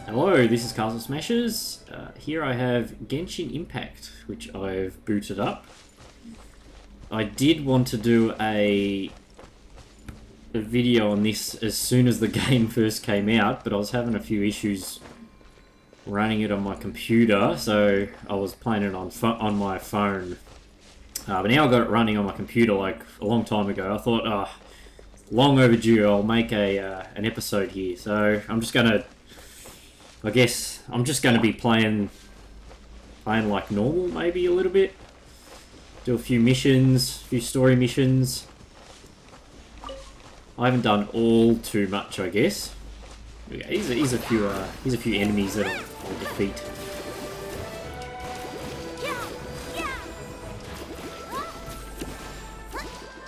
Hello, this is Castle Smashers. Here I have Genshin Impact, which I've booted up. I did want to do a video on this as soon as the game first came out, but I was having a few issues running it on my computer, so I was playing it on my phone. But now I got it running on my computer like a long time ago. I thought, long overdue, I'll make an episode here. So I'm just gonna... I guess I'm just going to be playing like normal, maybe a little bit. Do a few missions, a few story missions. I haven't done all too much, I guess. Here's a few enemies that I'll defeat.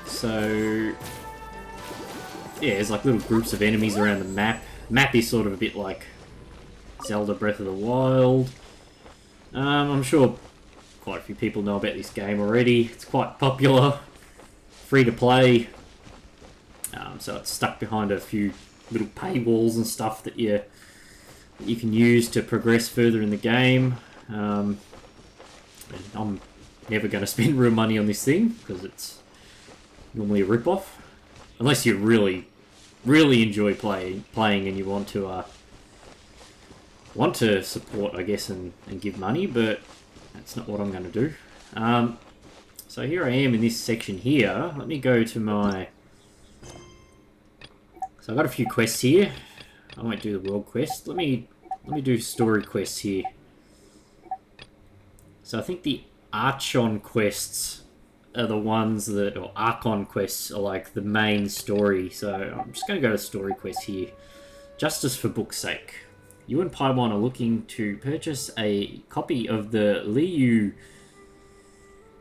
So yeah, there's like little groups of enemies around the map. Map is sort of a bit like Zelda Breath of the Wild. I'm sure quite a few people know about this game already. It's quite popular, free to play. So it's stuck behind a few little paywalls and stuff that you can use to progress further in the game. And I'm never going to spend real money on this thing because it's normally a rip-off, unless you really enjoy playing and you want to support, I guess, and give money, but that's not what I'm going to do. So here I am in this section here. Let me go to my... So I've got a few quests here. I won't do the world quest. Let me do story quests here. So I think the Archon quests are the ones that... Or Archon quests are like the main story. So I'm just going to go to story quests here. Justice for book's sake. You and Paimon are looking to purchase a copy of the Liu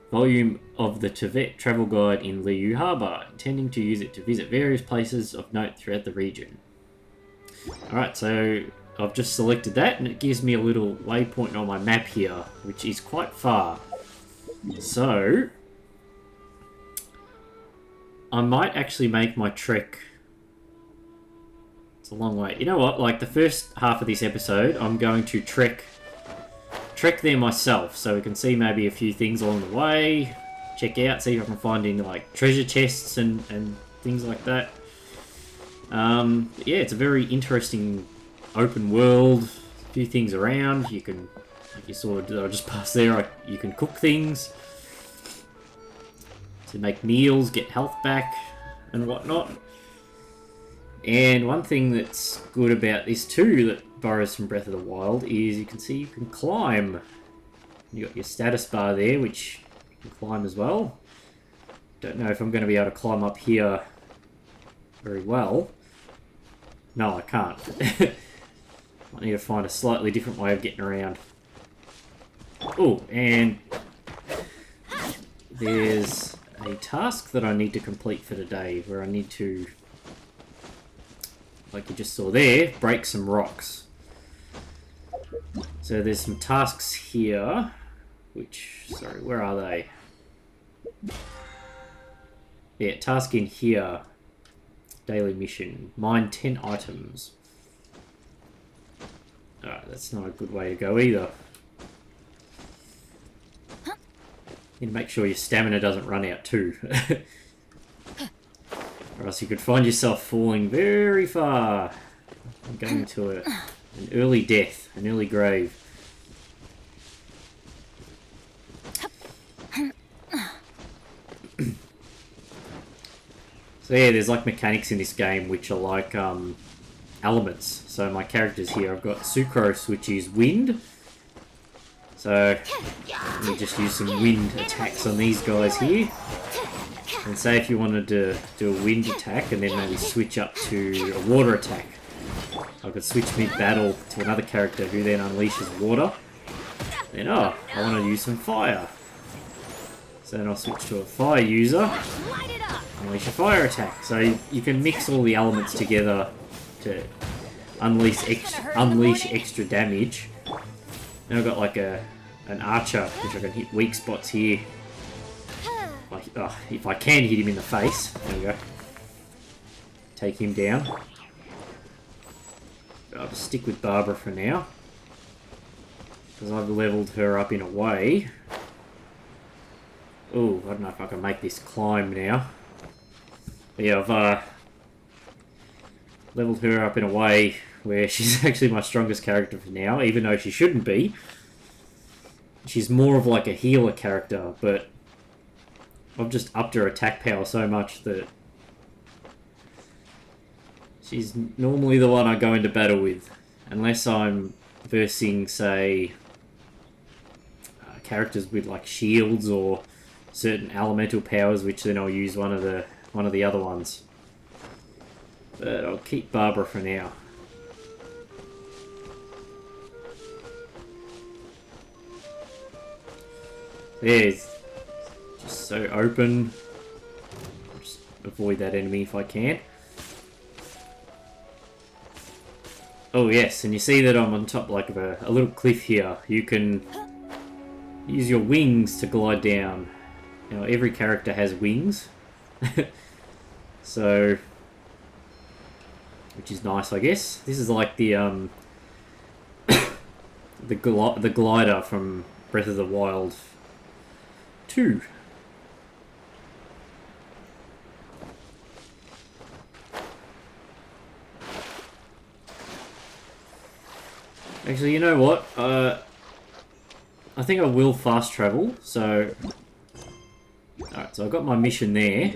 volume of the Tibet travel guide in Liu Harbour, intending to use it to visit various places of note throughout the region. Alright, so I've just selected that and it gives me a little waypoint on my map here, which is quite far. So I might actually make my trek. It's a long way. You know what? Like the first half of this episode, I'm going to trek there myself, so we can see maybe a few things along the way. Check out, see if I can find any like treasure chests and things like that. Yeah, it's a very interesting open world. A few things around. You can, like you saw, I just passed there. You can cook things to make meals, get health back, and whatnot. And one thing that's good about this too, that borrows from Breath of the Wild, is you can see you can climb. You got your status bar there, which you can climb as well. Don't know if I'm going to be able to climb up here very well. No, I can't. I need to find a slightly different way of getting around. Oh, and there's a task that I need to complete for today, where I need to, like you just saw there, break some rocks. So there's some tasks here, which, sorry, where are they? Yeah, task in here, daily mission, mine 10 items. Alright, that's not a good way to go either. You need to make sure your stamina doesn't run out too. Or else you could find yourself falling very far and going to an early death, an early grave. So yeah, there's like mechanics in this game which are like elements. So my characters here, I've got Sucrose, which is wind. So let me just use some wind attacks on these guys here. And say if you wanted to do a wind attack and then maybe switch up to a water attack. I could switch mid-battle to another character who then unleashes water. Then, oh, I want to use some fire. So then I'll switch to a fire user, unleash a fire attack. So you can mix all the elements together to unleash extra damage. Then I've got like an archer, which I can hit weak spots here. Like, if I can hit him in the face, there we go. Take him down. I'll just stick with Barbara for now, because I've leveled her up in a way. Oh, I don't know if I can make this climb now. But yeah, I've leveled her up in a way where she's actually my strongest character for now, even though she shouldn't be. She's more of like a healer character, but I've just upped her attack power so much that she's normally the one I go into battle with, unless I'm versing, say, characters with like shields or certain elemental powers, which then I'll use one of the other ones. But I'll keep Barbara for now. There's just so open. Just avoid that enemy if I can. Oh yes, and you see that I'm on top like of a little cliff here. You can use your wings to glide down. Now every character has wings. So, which is nice, I guess. This is like the the glider from Breath of the Wild 2. Actually, you know what? I think I will fast travel, so... Alright, so I've got my mission there.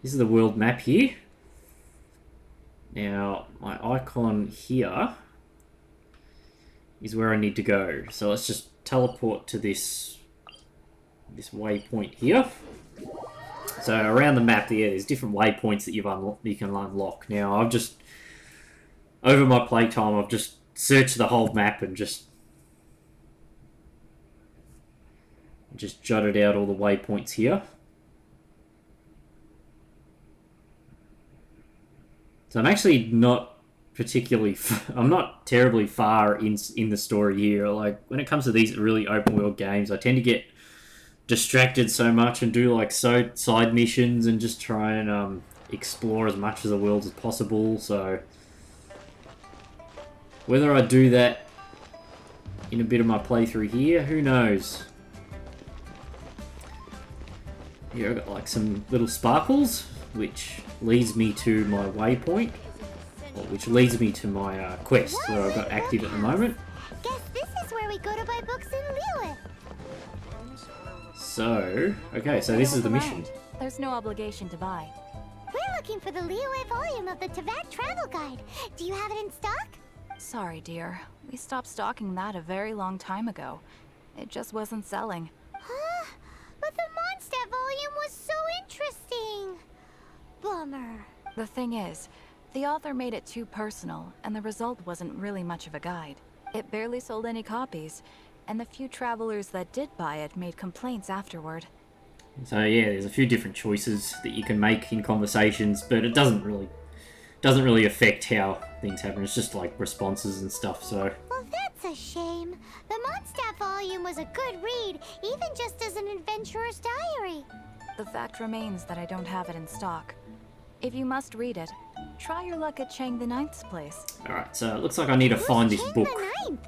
This is the world map here. Now, my icon here is where I need to go. So let's just teleport to this waypoint here. So around the map there, there's different waypoints that you can unlock. Now, I've just... Over my playtime, I've just searched the whole map and just jotted out all the waypoints here. So I'm actually not particularly... I'm not terribly far in the story here. Like, when it comes to these really open world games, I tend to get distracted so much and do like side missions and just try and explore as much of the world as possible. So whether I do that in a bit of my playthrough here, who knows? Here I've got like some little sparkles, which leads me to my waypoint, or which leads me to my quest that I've got active at the moment. Guess this is where we go to buy books in Liyue. So, okay, so this is the mission. There's no obligation to buy. We're looking for the Liyue volume of the Teyvat Travel Guide. Do you have it in stock? Sorry, dear. We stopped stocking that a very long time ago. It just wasn't selling. Huh? But the Mondstadt volume was so interesting. Bummer. The thing is, the author made it too personal, and the result wasn't really much of a guide. It barely sold any copies, and the few travelers that did buy it made complaints afterward. So yeah, there's a few different choices that you can make in conversations, but it doesn't really affect how things happen. It's just like responses and stuff. So Well, that's a shame. The Mondstadt volume was a good read, even just as an adventurer's diary. The fact remains that I don't have it in stock. If you must read it, try your luck at Chang the Ninth's place. alright, so it looks like I need to find this Chang book. the Ninth?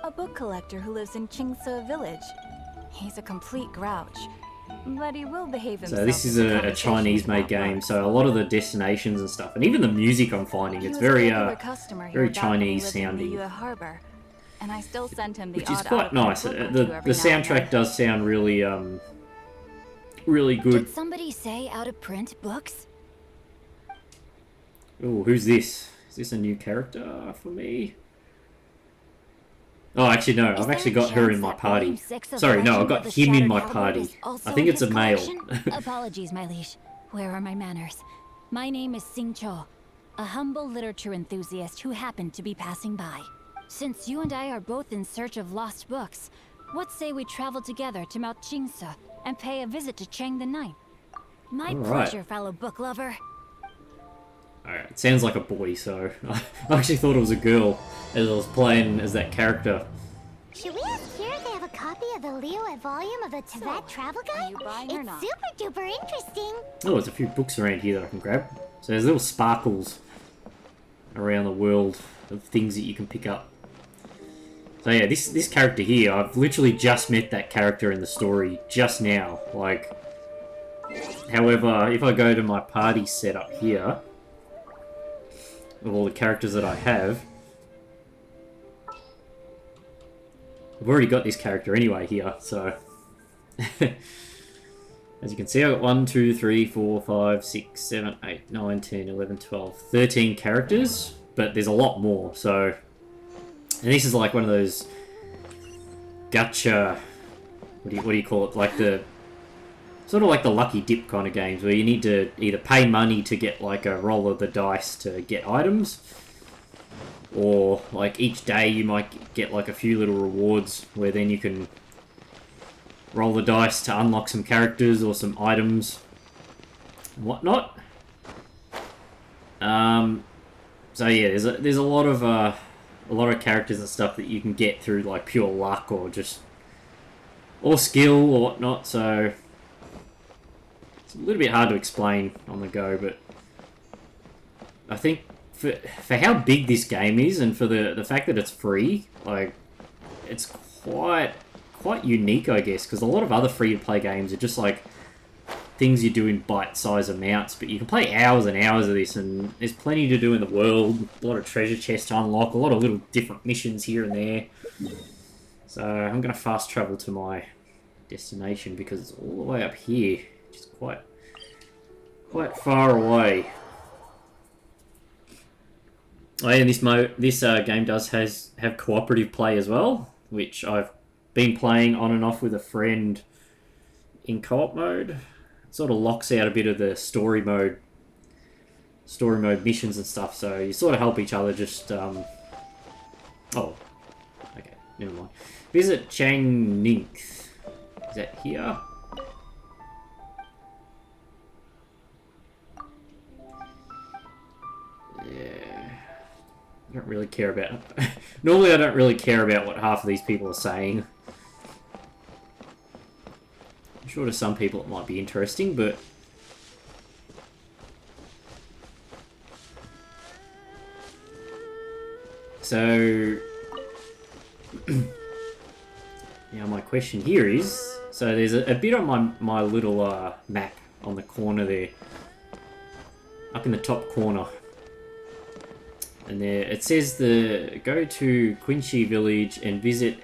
A book collector who lives in Qingce village. He's a complete grouch, but he will behave himself. So this is in a conversations Chinese-made about game, books. so a lot of the destinations and stuff, and even the music I'm finding, He it's was a very regular customer here very back when he Chinese lived in sounding, Liyue Harbor, and I still sent him the which is odd quite out-of-print nice. book or two The every now and soundtrack then. does sound really really good. Did somebody say out of print books? Oh, who's this? Is this a new character for me? Oh, actually no, I've actually got her in my party. Sorry, no, I've got him in my party. I think it's a male. Apologies, my liege. Where are my manners? My name is Sing Cho, a humble literature enthusiast who happened to be passing by. Since you and I are both in search of lost books, what say we travel together to Mount Qingce and pay a visit to Chang the Ninth? My All right. pleasure, fellow book lover. Alright, it sounds like a boy, so I actually thought it was a girl as I was playing as that character. Should we ask here if they have a copy of the Leo volume of the Tibet Travel Guide? you buying or It's not? super duper interesting. Oh, there's a few books around here that I can grab. So there's little sparkles around the world of things that you can pick up. So yeah, this character here, I've literally just met that character in the story just now. Like, however, if I go to my party setup here, of all the characters that I have, I've already got this character anyway here, so... As you can see, I've got 1, 2, 3, 4, 5, 6, 7, 8, 9, 10, 11, 12, 13 characters, but there's a lot more, so... And this is like one of those gacha... What do you call it? Like the... Sort of like the lucky dip kind of games, where you need to either pay money to get like a roll of the dice to get items, or like each day you might get like a few little rewards where then you can roll the dice to unlock some characters or some items and whatnot. So yeah, there's a lot of characters and stuff that you can get through like pure luck or skill or whatnot, so it's a little bit hard to explain on the go, but I think for how big this game is and for the fact that it's free, like, it's quite unique, I guess, because a lot of other free-to-play games are just like things you do in bite-sized amounts, but you can play hours and hours of this, and there's plenty to do in the world, a lot of treasure chests to unlock, a lot of little different missions here and there. So I'm going to fast travel to my destination because it's all the way up here, which is quite far away. Oh, yeah, this game does have cooperative play as well, which I've been playing on and off with a friend in co-op mode. It sort of locks out a bit of the story mode missions and stuff, so you sort of help each other. Just oh, okay, never mind. Visit Chang Ninth. Is that here? Yeah. I don't really care about... Normally I don't really care about what half of these people are saying. I'm sure to some people it might be interesting, but... So... Now my question here is... So there's a bit on my little map on the corner there. Up in the top corner. And there it says go to Quincy Village and visit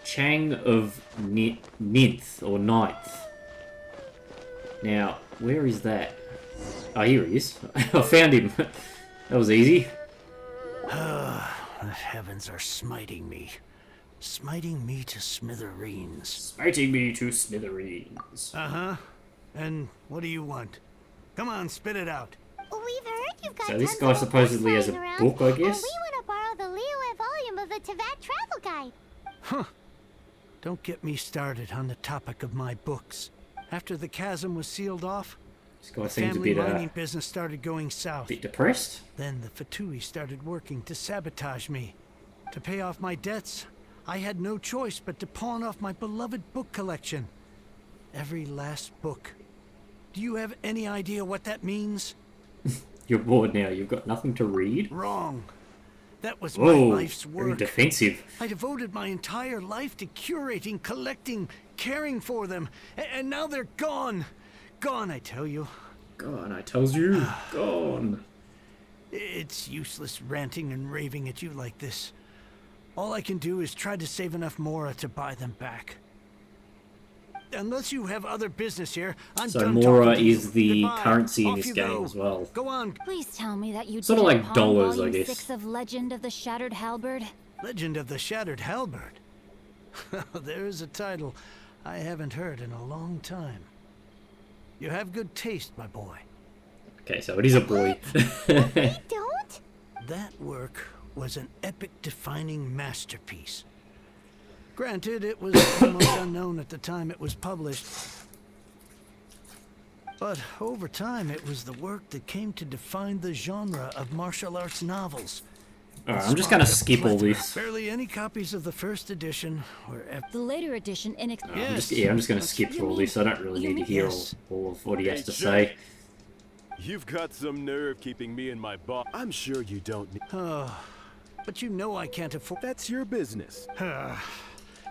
Chang of Ninth or Ninth. Now, where is that? Oh, here he is. I found him. That was easy. The heavens are smiting me. Smiting me to smithereens. Smiting me to smithereens. Uh-huh. And what do you want? Come on, spit it out. We've heard you've got So this tons guy of supposedly books has a lying around, book, I guess? And we want to borrow the Leo volume of the Tibet Travel Guide. Huh. Don't get me started on the topic of my books. After the chasm was sealed off, This guy the seems a family bit mining business started going south. depressed. Then the Fatui started working to sabotage me. To pay off my debts, I had no choice but to pawn off my beloved book collection. Every last book. Do you have any idea what that means? You're bored now. You've got nothing to read. Wrong. That was Whoa, my life's very work. defensive. I devoted my entire life to curating, collecting, caring for them. And now they're gone. Gone, I tell you. Gone, I tells you. Gone. It's useless ranting and raving at you like this. All I can do is try to save enough Mora to buy them back. Unless you have other business here, I'm So done Mora talking to you. is the Goodbye. currency in Off this you game go. as well. Go on. Please tell me that you Sort of didn't like pawn dollars, I volume guess. 6 of Legend of the Shattered Halberd? Legend of the Shattered Halberd. There's a title I haven't heard in a long time. You have good taste, my boy. Okay, so it is a boy. Don't? That work was an epic-defining masterpiece. Granted, it was almost unknown at the time it was published. But over time, it was the work that came to define the genre of martial arts novels. Alright, I'm just gonna skip all this. Barely any copies of the first edition were The later edition I'm just gonna That's skip what through all you this. I don't really you need to mean- hear Yes. all of what he has Hey, to Jack. say. You've got some nerve keeping me and my boss. I'm sure you don't need. Oh, but you know I can't afford. That's your business. I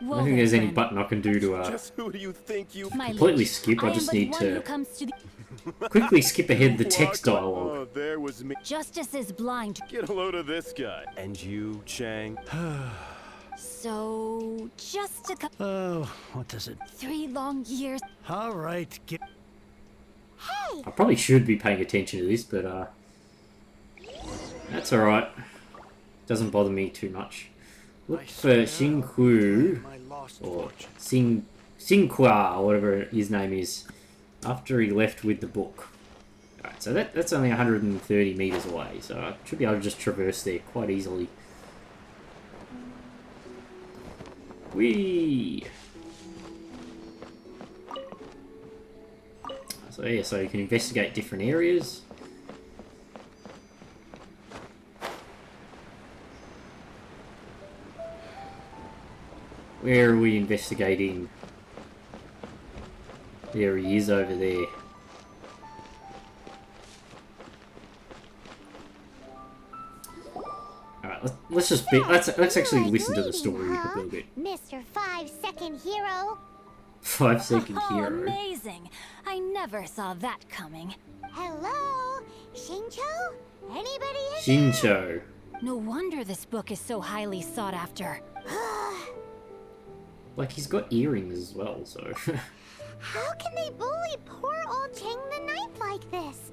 Well don't think then, there's any friend, button I can do to Just who do you think you my completely liege, skip. I am just but need one to who comes to the quickly skip ahead the text Walk on- dialogue. Oh, there was me. justice is blind. Get a load of this guy. And you, Chang. So just a Oh, what does it? 3 long years. All right, get. I probably should be paying attention to this, but that's alright. Doesn't bother me too much. Look for Xinghu, My lost or fortune. Xinghua, or whatever his name is, after he left with the book. Alright, so that's only 130 meters away, so I should be able to just traverse there quite easily. Whee! So yeah, so you can investigate different areas. Where are we investigating? There he is over there. Alright, let's just be, let's actually You listen to the like story reading, a huh? little bit. Mr. 5-second hero. 5-second Oh, hero. amazing! I never saw that coming. Hello? Shincho? Anybody in Shincho. No wonder this book is so highly sought after. Like, he's got earrings as well, so... How can they bully poor old Chang the Ninth like this?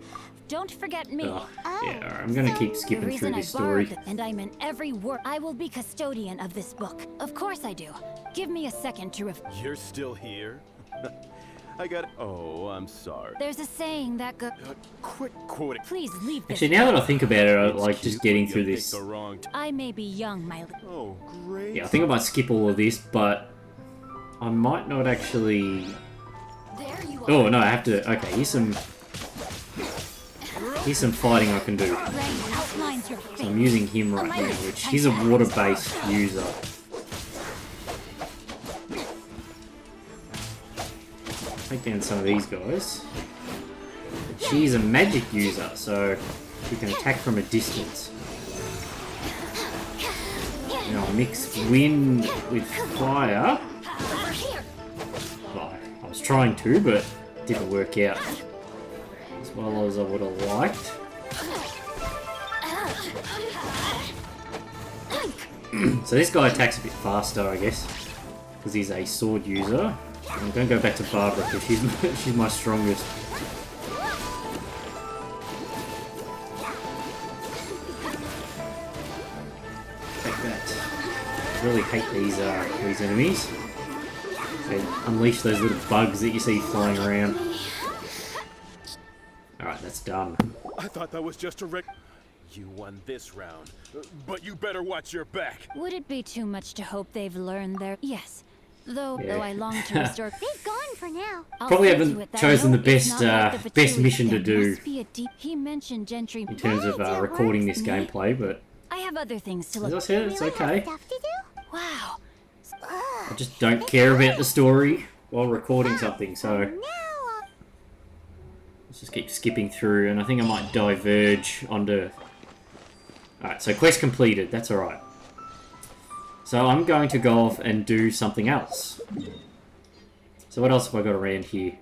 Don't forget me. Oh, Oh, yeah, alright, I'm gonna so keep The skipping through reason I this borrowed story. it, and I'm in every word. I will be custodian of this book. Of course I do. Give me a second to You're still here? I got. Oh, I'm sorry. There's a saying that go. Quit quoting. Please leave this. Actually, now that I think about it, I It's like cute just getting when through you this. pick the wrong I may be young, my. Oh, great. Yeah, I think I might skip all of this, but I might not actually. There you are. Oh no, I have to. Okay, here's some fighting I can do. Rain outlines your So I'm face. using him right now, which he's a water-based user. Take down some of these guys. She's a magic user, so she can attack from a distance. Now I'll mix wind with fire. Well, I was trying to, but it didn't work out as well as I would have liked. So this guy attacks a bit faster, I guess, because he's a sword user. I'm going to go back to Barbara because she's my strongest. Take that. I really hate these enemies. They unleash those little bugs that you see flying around. Alright, that's done. I thought that was just a wreck. You won this round, but you better watch your back. Would it be too much to hope they've learned their? Yes. Though Yeah. I long to restore. They've gone for now. I'll Probably see to haven't it that chosen no, the it's best, not like the best Fatui. mission to There do must be a deep. He mentioned Gentry. in terms of That recording works. this gameplay, but I have other things to as I look. said, it's Really have okay. stuff to do? Wow. I just don't care about the story while recording something, so Now, let's just keep skipping through, and I think I might diverge onto... Alright, so quest completed, that's alright. So I'm going to go off and do something else. So what else have I got around here?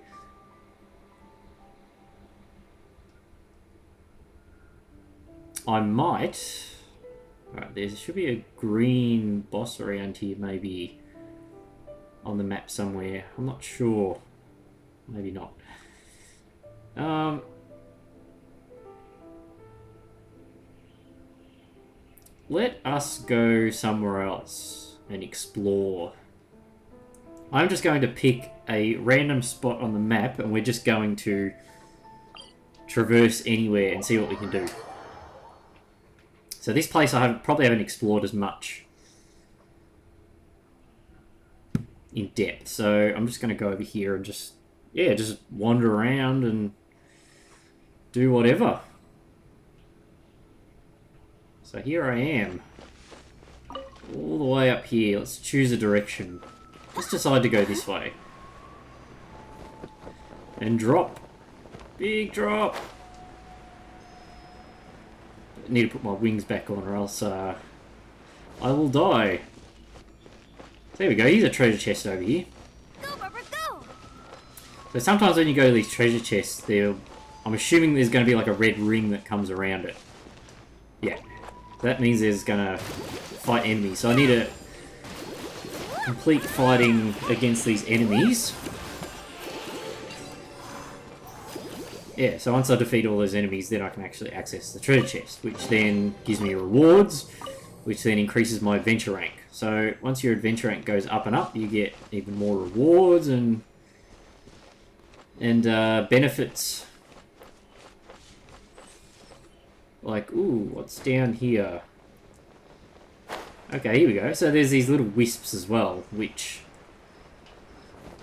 I might... Alright, there should be a green boss around here, maybe on the map somewhere. I'm not sure. Maybe not. Let us go somewhere else and explore. I'm just going to pick a random spot on the map and we're just going to traverse anywhere and see what we can do. So this place I probably haven't explored as much in depth. So I'm just going to go over here and just wander around and do whatever. So here I am. All the way up here. Let's choose a direction. Let's decide to go this way. And drop. Big drop. I need to put my wings back on or else I will die. There we go. Here's a treasure chest over here. Go, Barbara, go! So sometimes when you go to these treasure chests, I'm assuming there's going to be like a red ring that comes around it. Yeah. That means there's going to fight enemies. So I need to complete fighting against these enemies. Yeah, so once I defeat all those enemies, then I can actually access the treasure chest, which then gives me rewards, which then increases my adventure rank. So once your adventure rank goes up and up, you get even more rewards and benefits. Like, ooh, what's down here? Okay, here we go. So there's these little wisps as well, which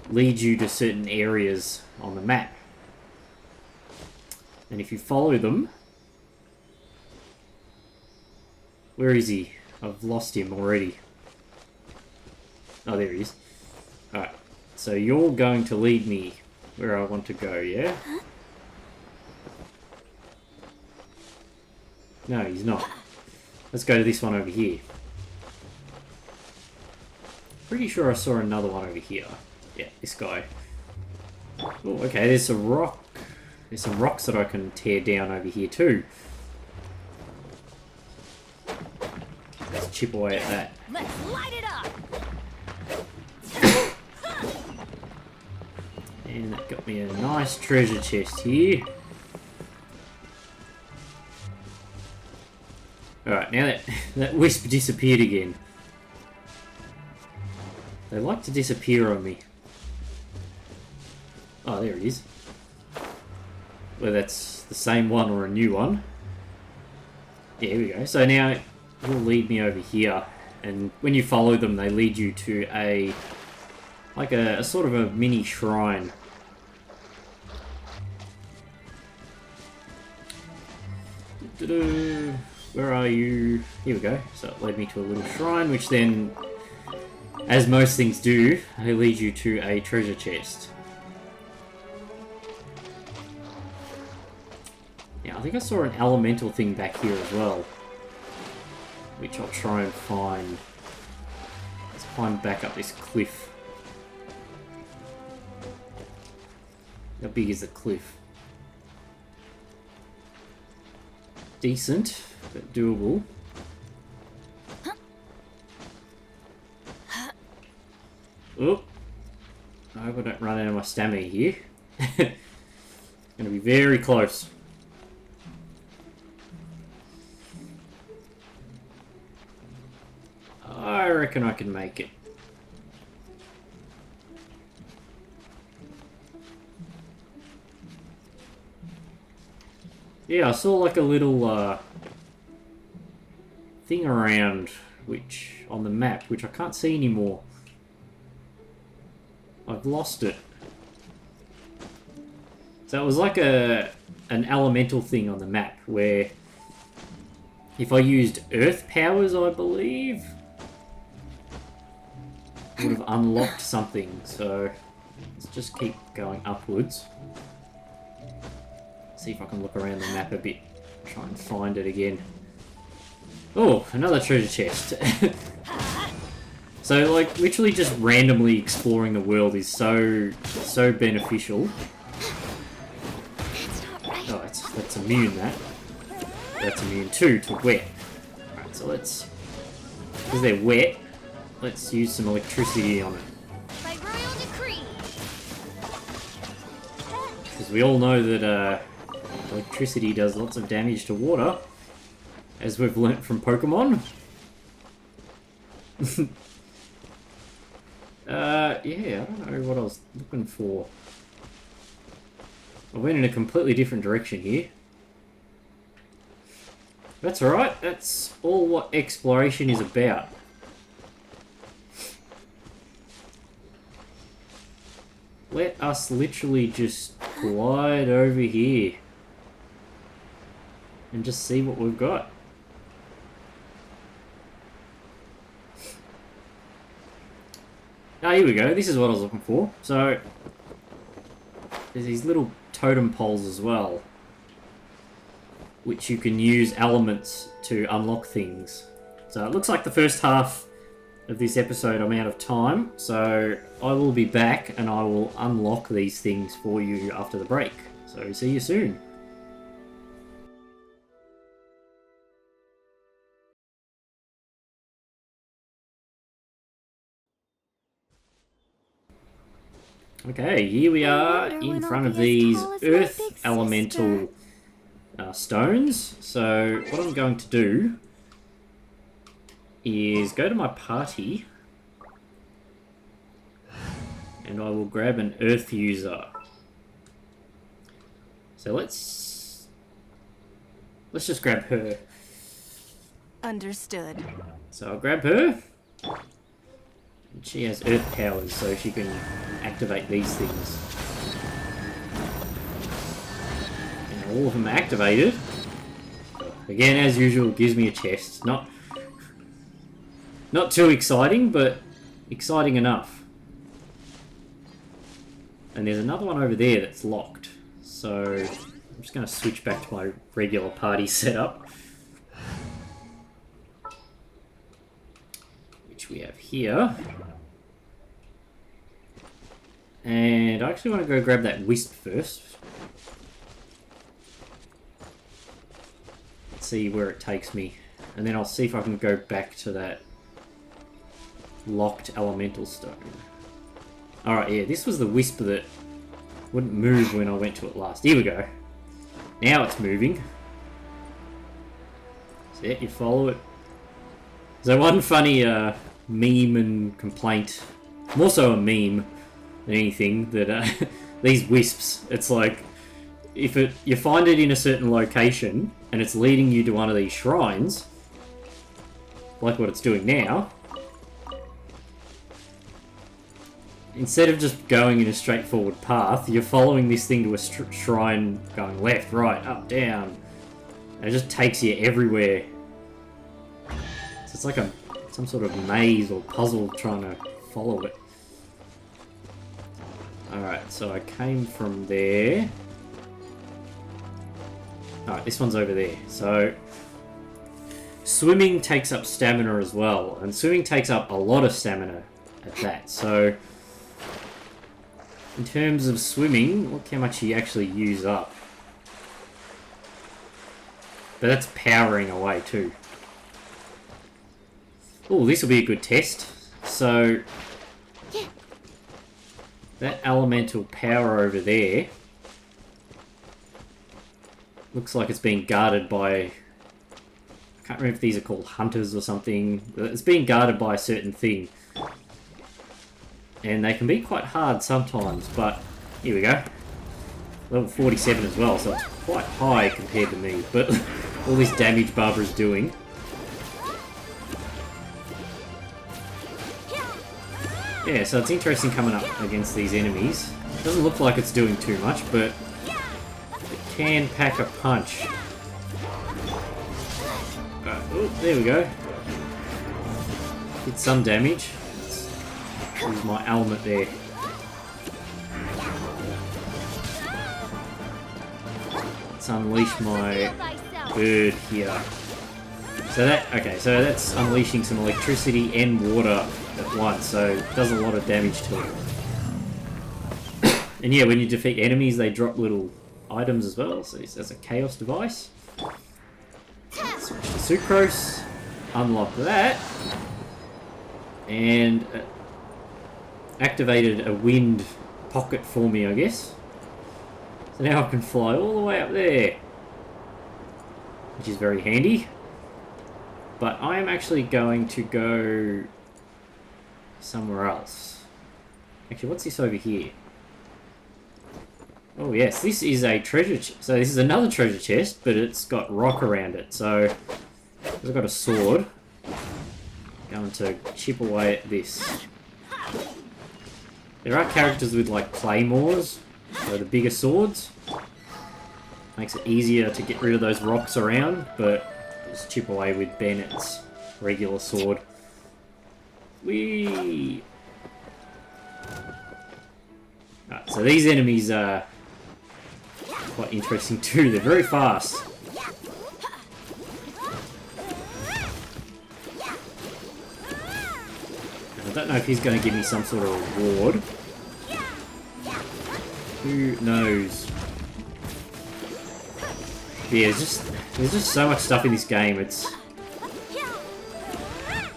lead you to certain areas on the map. And if you follow them... Where is he? I've lost him already. Oh, there he is. Alright, so you're going to lead me where I want to go, yeah? No, he's not. Let's go to this one over here. Pretty sure I saw another one over here. Yeah, this guy. Oh, okay, there's a rock. There's some rocks that I can tear down over here too. Let's chip away at that. Let's light it up! And that got me a nice treasure chest here. Alright, now that wisp disappeared again. They like to disappear on me. Oh, there it is. Whether that's the same one or a new one. Yeah, here we go. So now it will lead me over here. And when you follow them, they lead you to a sort of a mini shrine. Where are you? Here we go. So it led me to a little shrine, which then, as most things do, they lead you to a treasure chest. Yeah, I think I saw an elemental thing back here as well, which I'll try and find. Let's climb back up this cliff. How big is the cliff? Decent, but doable. Oh, I hope I don't run out of my stamina here. Gonna be very close. I reckon I can make it. Yeah, I saw like a little thing around on the map, which I can't see anymore. I've lost it. So it was like an elemental thing on the map where if I used earth powers, I believe, it would have unlocked something. So let's just keep going upwards. See if I can look around the map a bit. Try and find it again. Oh, another treasure chest. So, like, literally just randomly exploring the world is so beneficial. Oh, that's immune, that. That's immune too to wet. Alright, so because they're wet, let's use some electricity on it. By royal decree. Because we all know that electricity does lots of damage to water, as we've learnt from Pokemon. Yeah, I don't know what I was looking for. I went in a completely different direction here. That's alright, that's all what exploration is about. Let us literally just glide over here. and just see what we've got. Ah, here we go. This is what I was looking for. So, there's these little totem poles as well, which you can use elements to unlock things. So it looks like the first half of this episode I'm out of time, so I will be back and I will unlock these things for you after the break. So see you soon. Okay, here we are in front of these earth elemental stones. So what I'm going to do is go to my party and I will grab an earth user. So let's just grab her. Understood. So I'll grab her. And she has earth powers, so she can activate these things. And all of them are activated. Again, as usual, it gives me a chest. Not too exciting, but exciting enough. And there's another one over there that's locked. So I'm just going to switch back to my regular party setup, which we have here. And I actually want to go grab that wisp first. Let's see where it takes me. And then I'll see if I can go back to that locked elemental stone. Alright, yeah, this was the wisp that wouldn't move when I went to it last. Here we go. Now it's moving. So yeah, you follow it. So one funny meme and complaint, more so a meme than anything, that these wisps, it's like, if you find it in a certain location and it's leading you to one of these shrines, like what it's doing now, instead of just going in a straightforward path, you're following this thing to a shrine going left, right, up, down. And it just takes you everywhere. So it's like some sort of maze or puzzle trying to follow it. Alright, so I came from there. Alright, this one's over there. So, swimming takes up stamina as well. And swimming takes up a lot of stamina at that. So, in terms of swimming, look how much you actually use up. But that's powering away too. Oh, this will be a good test. So, that elemental power over there looks like it's being guarded by, I can't remember if these are called hunters or something. It's being guarded by a certain thing. And they can be quite hard sometimes, but here we go. Level 47 as well, so it's quite high compared to me. But all this damage Barbara's doing. Yeah, so it's interesting coming up against these enemies. Doesn't look like it's doing too much, but it can pack a punch. Oh, there we go. Did some damage. Use my element there. Let's unleash my bird here. So so that's unleashing some electricity and water at once, so it does a lot of damage to it. And yeah, when you defeat enemies, they drop little items as well, so that's a chaos device. Switch to sucrose, unlock that, and activated a wind pocket for me, I guess. So now I can fly all the way up there, which is very handy. But I am actually going to go somewhere else. Actually, what's this over here? Oh yes, this is a treasure so this is another treasure chest, but it's got rock around it. So I've got a sword. Going to chip away at this. There are characters with like claymores, so the bigger swords. Makes it easier to get rid of those rocks around, but just chip away with Bennett's regular sword. Whee! Right, so these enemies are quite interesting too. They're very fast. I don't know if he's going to give me some sort of reward. Who knows? Yeah, there's just so much stuff in this game. It's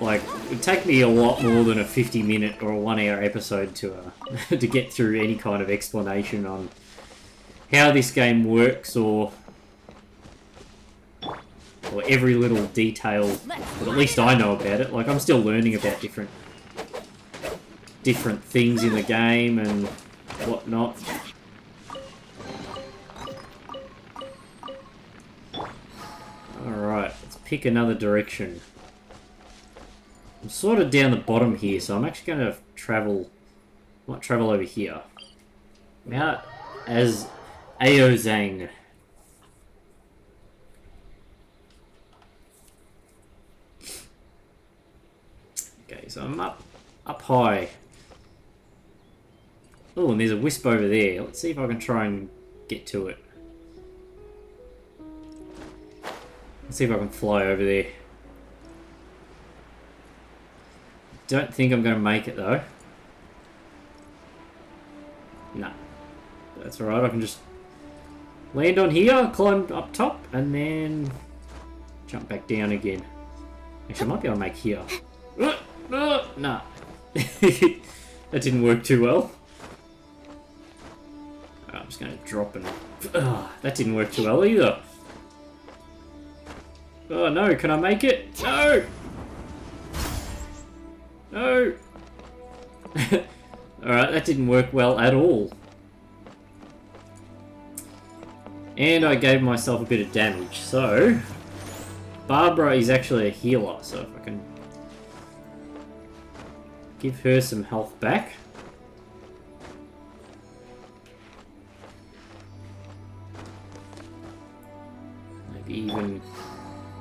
like it'd take me a lot more than a 50-minute or a 1-hour episode to to get through any kind of explanation on how this game works or every little detail that at least I know about it. Like I'm still learning about different things in the game and whatnot. Alright, let's pick another direction. I'm sort of down the bottom here, so I'm actually going to travel... I might travel over here. I'm out as Aozang. Okay, so I'm up high. Oh, and there's a wisp over there. Let's see if I can try and get to it. Let's see if I can fly over there. Don't think I'm going to make it though. Nah. That's alright, I can just land on here, climb up top, and then jump back down again. Actually, I might be able to make here. Nah. That didn't work too well. I'm just going to drop and... that didn't work too well either. Oh no, can I make it? No! No! Alright, that didn't work well at all. And I gave myself a bit of damage, so... Barbara is actually a healer, so if I can... give her some health back. Maybe even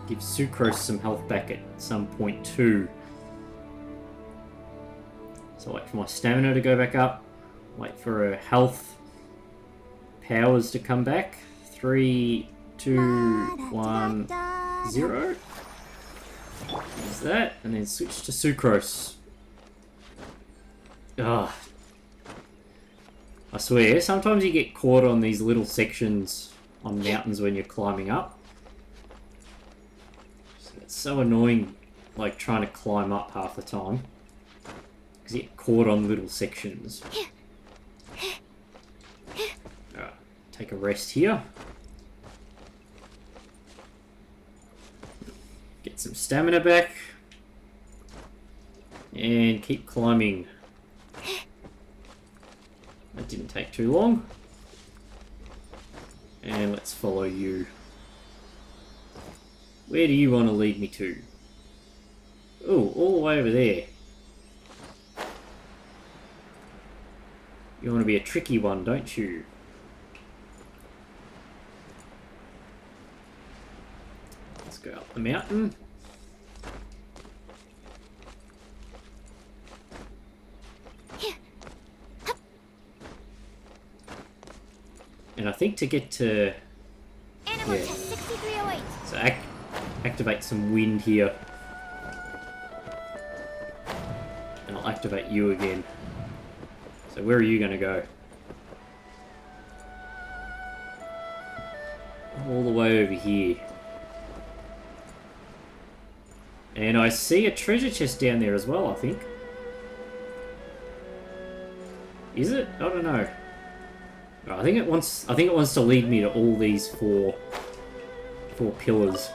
give Sucrose some health back at some point too. So wait for my stamina to go back up. Wait for her health powers to come back. 3, 2, 1, 0. Use that, and then switch to Sucrose. Ah, I swear, sometimes you get caught on these little sections on mountains when you're climbing up. It's so annoying, like trying to climb up half the time. Because you get caught on little sections. Alright, take a rest here. Get some stamina back. And keep climbing. That didn't take too long. And let's follow you. Where do you want to lead me to? Oh, all the way over there. You want to be a tricky one, don't you? Let's go up the mountain. And I think to get to... Animal test 6308. So activate some wind here. And I'll activate you again. So where are you going to go? All the way over here. And I see a treasure chest down there as well, I think. Is it? I don't know. I think it wants to lead me to all these four pillars.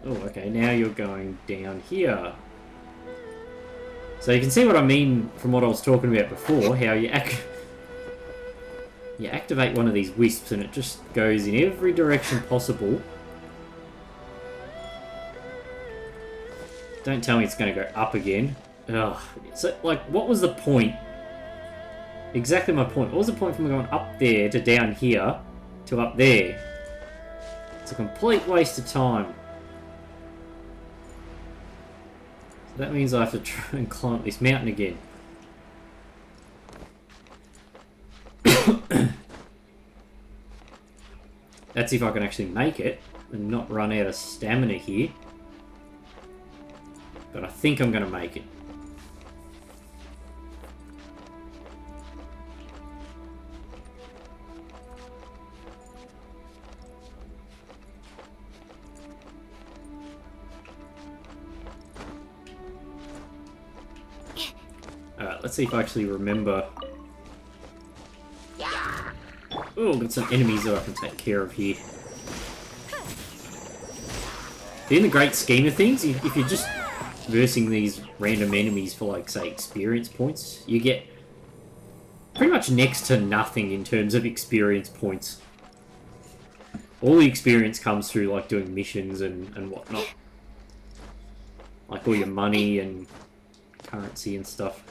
Oh, okay, now you're going down here. So you can see what I mean from what I was talking about before, how you activate one of these wisps and it just goes in every direction possible. Don't tell me it's going to go up again. Ugh. So, like, what was the point exactly my point. What was the point from going up there to down here to up there? It's a complete waste of time. So that means I have to try and climb up this mountain again. That's if I can actually make it and not run out of stamina here. But I think I'm going to make it. Alright, let's see if I actually remember. Oh, got some enemies that I can take care of here. In the great scheme of things, if you're just versing these random enemies for, like, say, experience points, you get pretty much next to nothing in terms of experience points. All the experience comes through, like, doing missions and whatnot. Like, all your money and currency and stuff.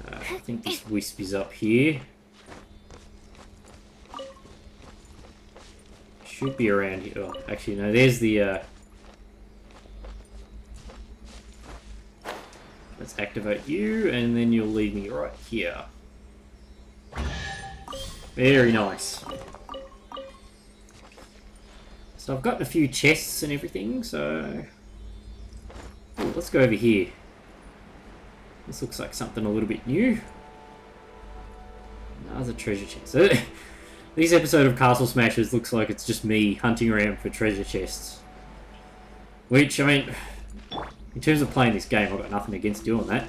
I think this wisp is up here. Should be around here. Oh, actually, no, there's the... Let's activate you, and then you'll lead me right here. Very nice. So I've got a few chests and everything, so... Ooh, let's go over here. This looks like something a little bit new. Another treasure chest. This episode of Castle Smashers looks like it's just me hunting around for treasure chests. Which, I mean, in terms of playing this game, I've got nothing against doing that.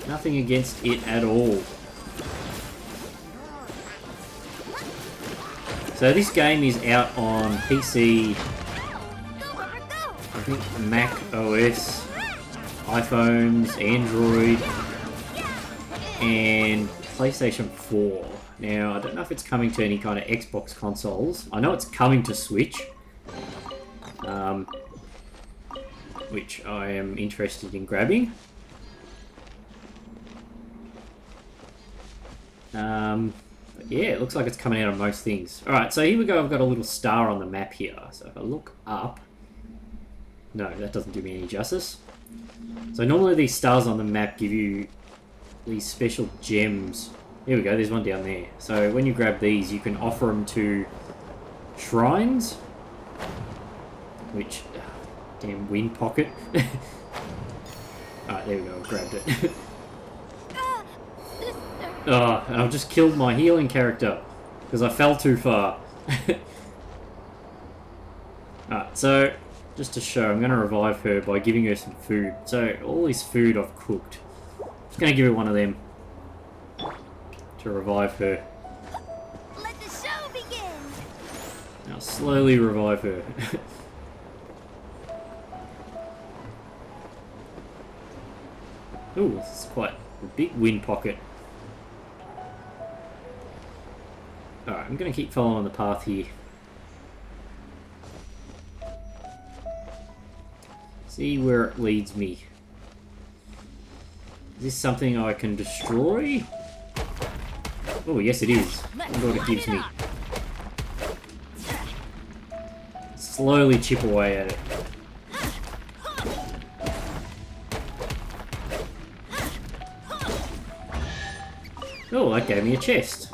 Nothing against it at all. So this game is out on PC, I think Mac OS, iPhones, Android, and PlayStation 4. Now, I don't know if it's coming to any kind of Xbox consoles. I know it's coming to Switch, which I am interested in grabbing. But yeah, it looks like it's coming out on most things. Alright, so here we go. I've got a little star on the map here. So if I look up... No, that doesn't do me any justice. So normally these stars on the map give you these special gems. Here we go, there's one down there. So when you grab these, you can offer them to shrines. Which... damn wind pocket. Alright, there we go, I grabbed it. Oh, and I've just killed my healing character because I fell too far. Alright, so just to show, I'm going to revive her by giving her some food. So all this food I've cooked. I'm just going to give her one of them to revive her. Let the show begin. Now slowly revive her. Ooh, this is quite a big wind pocket. Alright, I'm going to keep following the path here. See where it leads me. Is this something I can destroy? Oh, yes it is. Look what it gives me. Slowly chip away at it. Oh, that gave me a chest.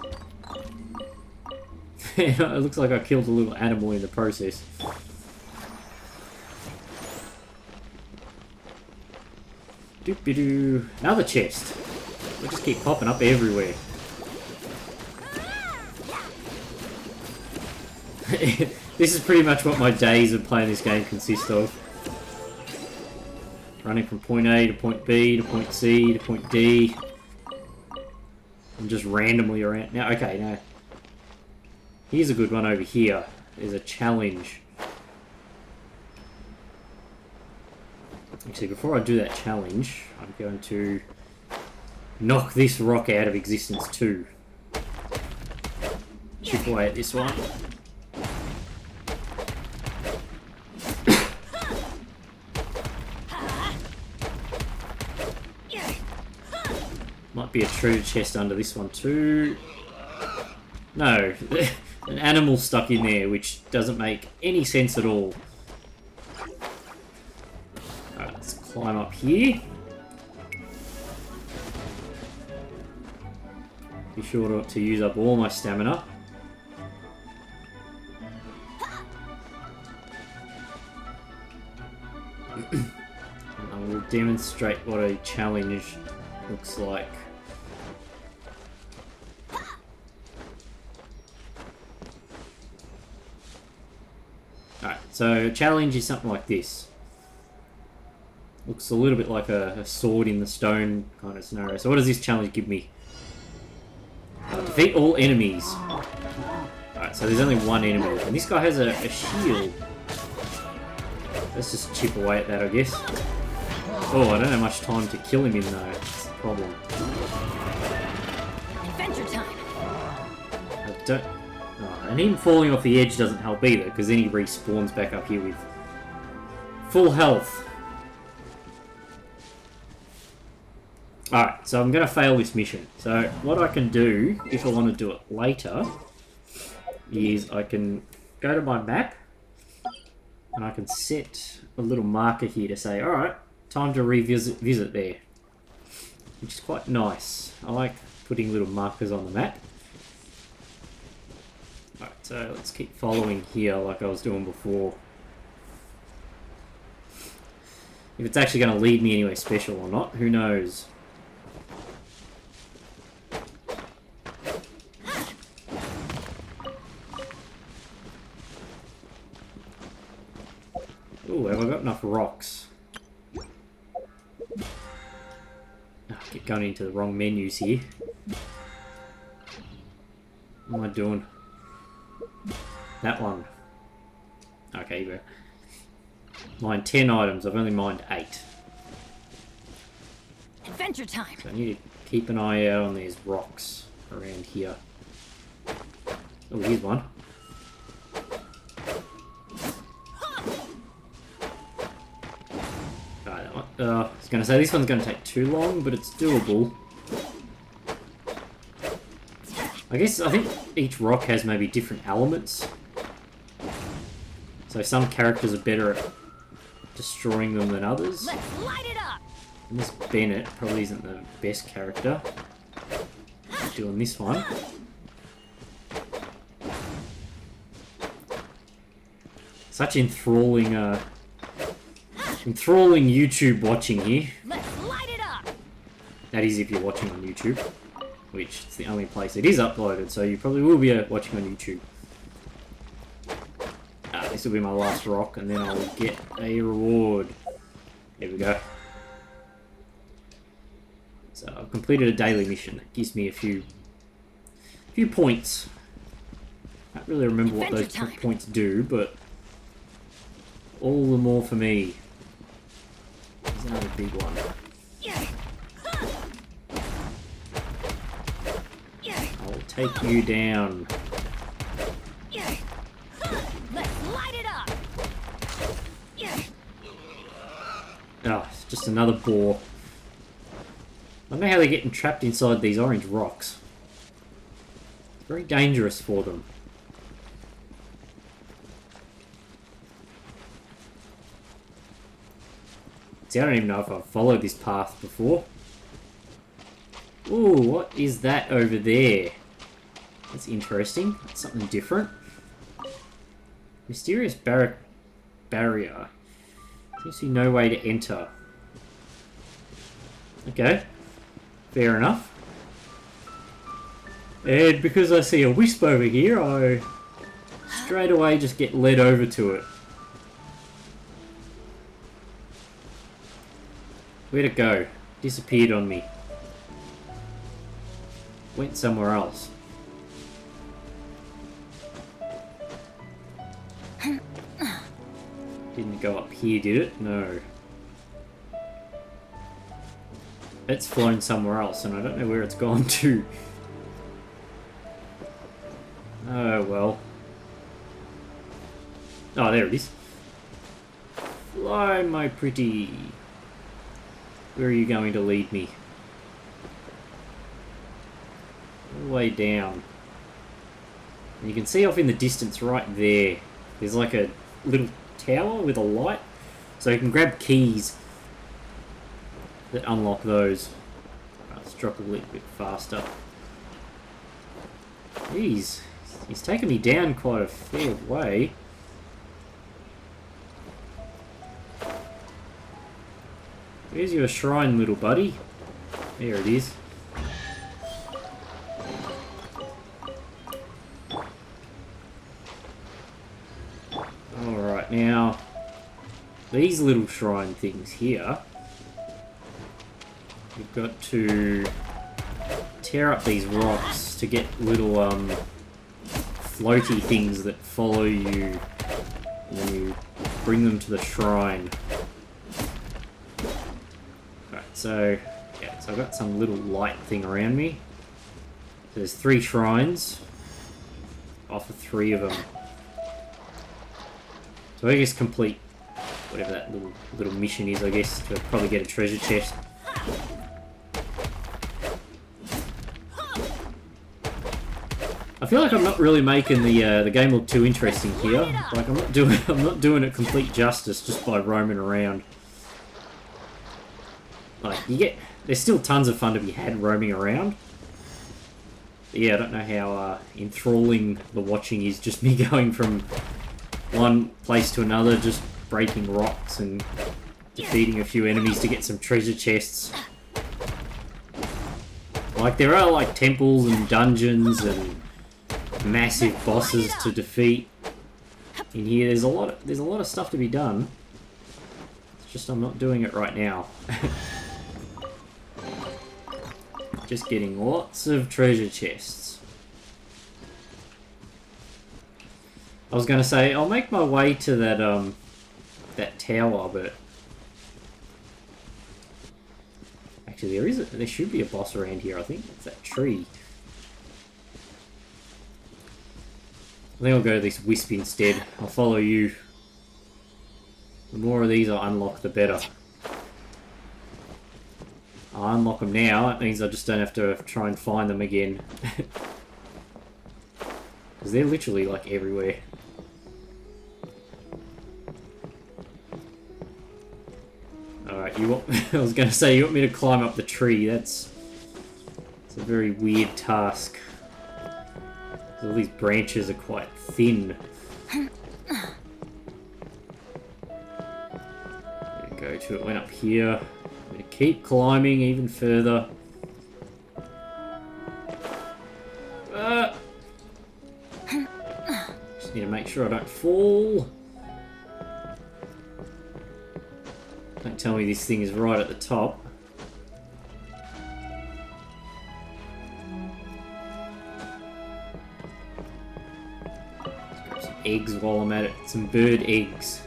It looks like I killed a little animal in the process. Doop-de-doo. Another chest. They just keep popping up everywhere. This is pretty much what my days of playing this game consist of. Running from point A to point B to point C to point D. And just randomly around. Now, okay, now... Here's a good one over here. There's a challenge. Actually, before I do that challenge, I'm going to knock this rock out of existence too. Chip away at this one. be a treasure chest under this one too. No, an animal stuck in there, which doesn't make any sense at all. Alright, let's climb up here. Be sure not to use up all my stamina. And I will demonstrate what a challenge looks like. Alright, so a challenge is something like this. Looks a little bit like a sword in the stone kind of scenario. So what does this challenge give me? Defeat all enemies. Alright, so there's only one enemy. And this guy has a shield. Let's just chip away at that, I guess. Oh, I don't have much time to kill him in though. That's the problem. Adventure time. I don't... Oh, and him falling off the edge doesn't help either, because then he respawns back up here with full health. Alright, so I'm going to fail this mission. So what I can do, if I want to do it later, is I can go to my map, and I can set a little marker here to say, alright, time to visit there. Which is quite nice. I like putting little markers on the map. Alright, so let's keep following here like I was doing before. If it's actually going to lead me anywhere special or not, who knows? Ooh, have I got enough rocks? Oh, I keep going into the wrong menus here. What am I doing? That one. Okay, you go. Mine 10 items, I've only mined 8. Adventure time. So I need to keep an eye out on these rocks around here. Oh, here's one. I was going to say this one's going to take too long, but it's doable. I think each rock has maybe different elements. So some characters are better at destroying them than others. Let's light it up. And this Bennett probably isn't the best character. Doing this one. Such enthralling YouTube watching here. Let's light it up. That is if you're watching on YouTube, which is the only place it is uploaded, so you probably will be watching on YouTube. This will be my last rock, and then I'll get a reward. There we go. So I've completed a daily mission. It gives me a few points. I don't really remember what those points do, but all the more for me. There's another big one. I'll take you down. Let's light it up. Oh, it's just another boar. I don't know how they're getting trapped inside these orange rocks. It's very dangerous for them. See, I don't even know if I've followed this path before. Ooh, what is that over there? That's interesting. That's something different. Mysterious barrier. Seems to be no way to enter. Okay. Fair enough. And because I see a wisp over here, I straight away just get led over to it. Where'd it go? Disappeared on me. Went somewhere else. Didn't go up here, did it? No. It's flown somewhere else, and I don't know where it's gone to. Oh, well. Oh, there it is. Fly, my pretty. Where are you going to lead me? way down. And you can see off in the distance right there, there's like a little tower with a light. So you can grab keys that unlock those. Let's drop a little bit faster. Jeez, he's taken me down quite a fair way. Where's your shrine, little buddy? There it is. Alright, now, these little shrine things here, you've got to tear up these rocks to get little floaty things that follow you when you bring them to the shrine. Right, so yeah, so I've got some little light thing around me. So there's 3 shrines. Offer 3 of them. So I guess complete whatever that little mission is, I guess, to probably get a treasure chest. I feel like I'm not really making the game look too interesting here. Like I'm not doing it complete justice just by roaming around. Like there's still tons of fun to be had roaming around. But yeah, I don't know how enthralling the watching is. Just me going from one place to another, just breaking rocks and defeating a few enemies to get some treasure chests. Like there are like temples and dungeons and massive bosses to defeat in here. There's a lot of stuff to be done. It's just I'm not doing it right now. Just getting lots of treasure chests. I was gonna say I'll make my way to that that tower, but actually there should be a boss around here. I think it's that tree. I think I'll go to this wisp instead. I'll follow you. The more of these I unlock, the better. I'll unlock them now. That means I just don't have to try and find them again. Because they're literally like everywhere. Alright, I was going to say, you want me to climb up the tree. It's a very weird task. All these branches are quite thin. There we go to it. Went up here. I'm going to keep climbing even further. Just need to make sure I don't fall. Don't tell me this thing is right at the top. Eggs while I'm at it. Some bird eggs.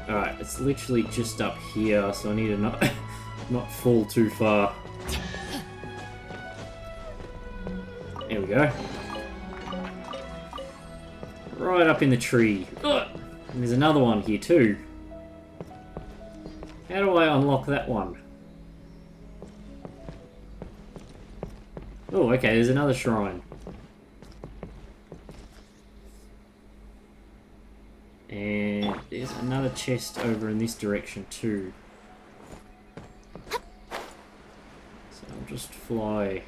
Alright, it's literally just up here, so I need to not fall too far. There we go. Right up in the tree. Ugh! And there's another one here too. How do I unlock that one? Oh, okay, there's another shrine. And there's another chest over in this direction too. So I'll just fly.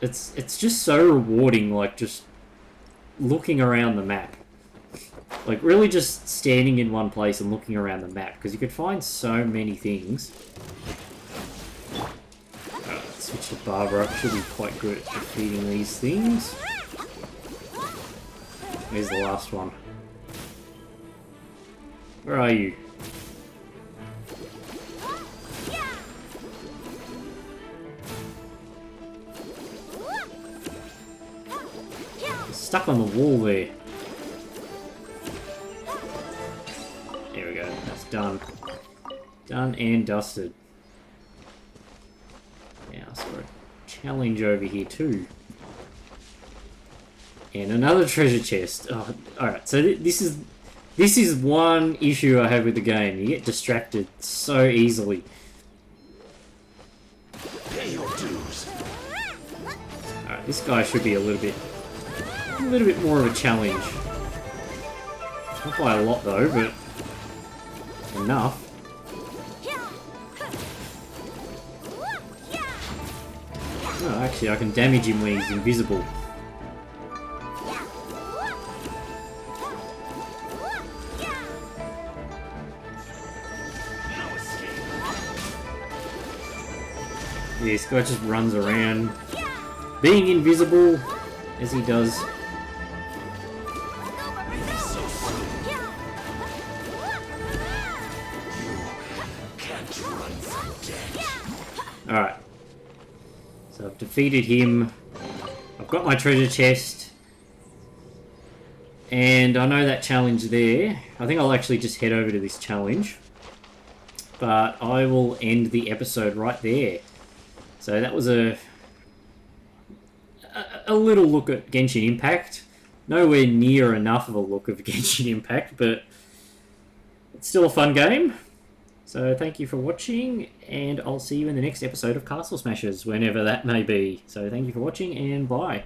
It's just so rewarding, like just looking around the map. Like really just standing in one place and looking around the map, because you could find so many things. Let's switch to Barbara. She'll be quite good at defeating these things. There's the last one. Where are you? Stuck on the wall there. There we go. That's done. Done and dusted. Now, so a challenge over here too. And another treasure chest. Oh, alright, so this is one issue I have with the game. You get distracted so easily. This guy should be a little bit more of a challenge. Not by a lot though, but enough. Oh, actually, I can damage him when he's invisible. Yeah, this guy just runs around, being invisible, as he does. Alright. So I've defeated him. I've got my treasure chest. And I know that challenge there. I think I'll actually just head over to this challenge. But I will end the episode right there. So that was a little look at Genshin Impact. Nowhere near enough of a look of Genshin Impact, but it's still a fun game. So thank you for watching, and I'll see you in the next episode of Castle Smashers, whenever that may be. So thank you for watching, and bye.